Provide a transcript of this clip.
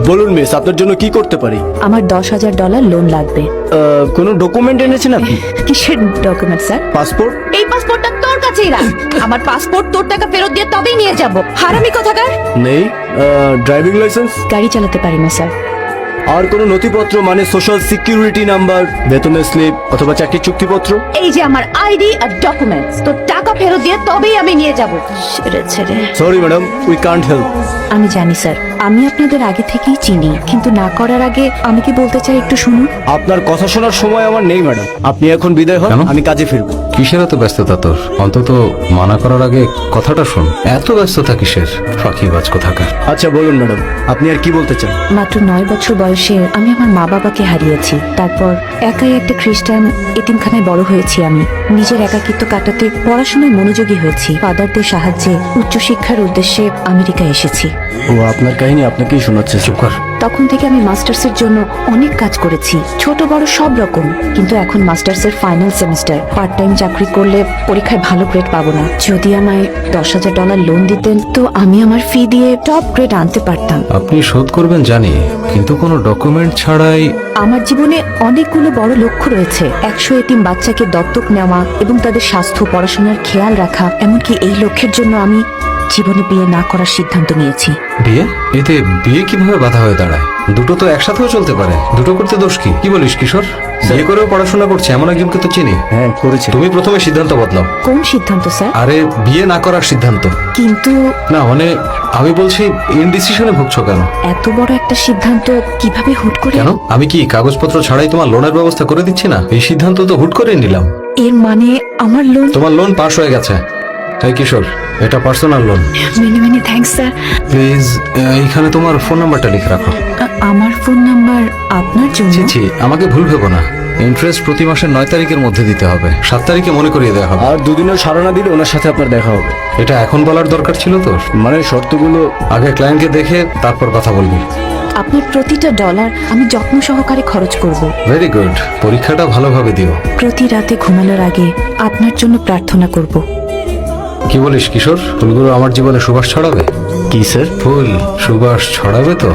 বলুন মিস, আপনার জন্য কি করতে পারি? আমার $10,000 লোন লাগবে। কোনো ডকুমেন্ট এনেছেন আপনি? কিসের ডকুমেন্ট স্যার? পাসপোর্ট? এই পাসপোর্টটা তোর কাছেই রাখ। আমার পাসপোর্ট তোর টাকা ফেরত দিয়ে তবেই নিয়ে যাব। হারামি কোথাকার। নেই। Driving licence? গাড়ি চালাতে পারি না স্যার। আর কোনো নথিপত্র, মানে সোশ্যাল সিকিউরিটি নাম্বার, বেতনের স্লিপ অথবা চাকরির চুক্তিপত্র? এই যে আমার আইডি আর ডকুমেন্টস, তোর টাকা ফেরত দিয়ে তবেই আমি নিয়ে যাব। ছেড়ে ছেড়ে। Sorry madam, we can't help. আমি জানি স্যার, আমি আপনাদের আগে থেকেই চিনি, কিন্তু না করার আগে আমি কি বলতে চাই একটু শুনুন। আপনার কথা শোনার সময় আমার নেই ম্যাডাম, আপনি এখন বিদায় হন, কেন? আমি কাজে ফিরবো। কিসের এত ব্যস্ততা তোর? অন্তত মানা করার আগে কথাটা শোন। এত ব্যস্ততা কিসের? ফাঁকিবাজ কোথাকার। আচ্ছা বলুন ম্যাডাম, আপনি আর কি বলতে চান? মাত্র 9 বছর বয়সে আমি আমার মা বাবাকে হারিয়েছি। তারপর একাই একটা খ্রিস্টান এতিমখানায় বড় হয়েছি আমি। নিজের একাকিত্ব কাটাতে পড়াশোনায় মনোযোগী হয়েছি। ফাদারদের সাহায্যে উচ্চশিক্ষার উদ্দেশ্যে আমেরিকা এসেছি। ও আপনার কাহিনী আপনাকেই শোনাচ্ছে। চুপ কর। তখন থেকে আমি মাস্টার্সের জন্য অনেক কাজ করেছি, ছোট বড় সব রকম। কিন্তু এখন মাস্টার্সের ফাইনাল সেমিস্টার, পার্ট টাইম চাকরি করলে পরীক্ষায় ভালো গ্রেড পাবো না। যদি আমায় $10,000 লোন দিতেন তো আমি আমার ফি দিয়ে টপ গ্রেড আনতে পারতাম। আপনি শোধ করবেন জানি, কিন্তু কোনো ডকুমেন্ট ছাড়াই। আমার জীবনে অনেকগুলো বড় লক্ষ্য রয়েছে। 100 এতিম বাচ্চাকে দত্তক নেওয়া এবং তাদের স্বাস্থ্য পড়াশোনার খেয়াল রাখা। এমনকি এই লক্ষ্যের জন্য আমি জীবনে বিয়ে না করার সিদ্ধান্ত নিয়েছি। বিয়ে? এতে বিয়ে কিভাবে বাধা হয়ে দাঁড়ায়? দুটো তো একসাথেও চলতে পারে। দুটো করতে দোষ কি? কি বলিস কিশোর? বিয়ে করেও পড়াশোনা করছে এমন একজনকে তো চিনি। হ্যাঁ করেছি। তুমি প্রথমে সিদ্ধান্ত বদলাও। কোন সিদ্ধান্ত স্যার? আরে বিয়ে না করার সিদ্ধান্ত। কিন্তু না মানে আমি বলছি ইনডিসিশনে ভুগছো কেন? এত বড় একটা সিদ্ধান্ত কিভাবে হুট করে? কেন? আমি কি কাগজপত্র ছাড়াই তোমার লোনের ব্যবস্থা করে দিচ্ছি না? এই সিদ্ধান্ত তো হুট করে নিলাম। এর মানে আমার লোন? তোমার লোন পাস হয়ে গেছে। তাই কিশোর, এটা personal loan. Many many thanks sir. Please এইখানে তোমার ফোন নাম্বারটা লিখে রাখো। আমার ফোন নাম্বার আপনার জন্য? ছি, আমাকে ভুল ভেবো না। ইন্টারেস্ট প্রতি মাসের 9 তারিখের মধ্যে দিতে হবে। 7 তারিখে মনে করিয়ে দেওয়া হবে। আর দুদিনও সারা না দিলে ওনার সাথে আপনার দেখা হবে। এটা এখন বলার দরকার ছিল তো? মানে শর্তগুলো আগে ক্লায়েন্টকে দেখে তারপর কথা বলবি। আপনার প্রতিটা ডলার আমি যত্ন সহকারে খরচ করব। Very good. পরীক্ষাটা ভালোভাবে দিও। প্রতি রাতে ঘুমানোর আগে আপনার জন্য প্রার্থনা করব। কি বলিস কিশোর? ফুলগুলো আমার জীবনে সুবাস ছড়াবে? কি স্যার? ফুল সুবাস ছড়াবে তো?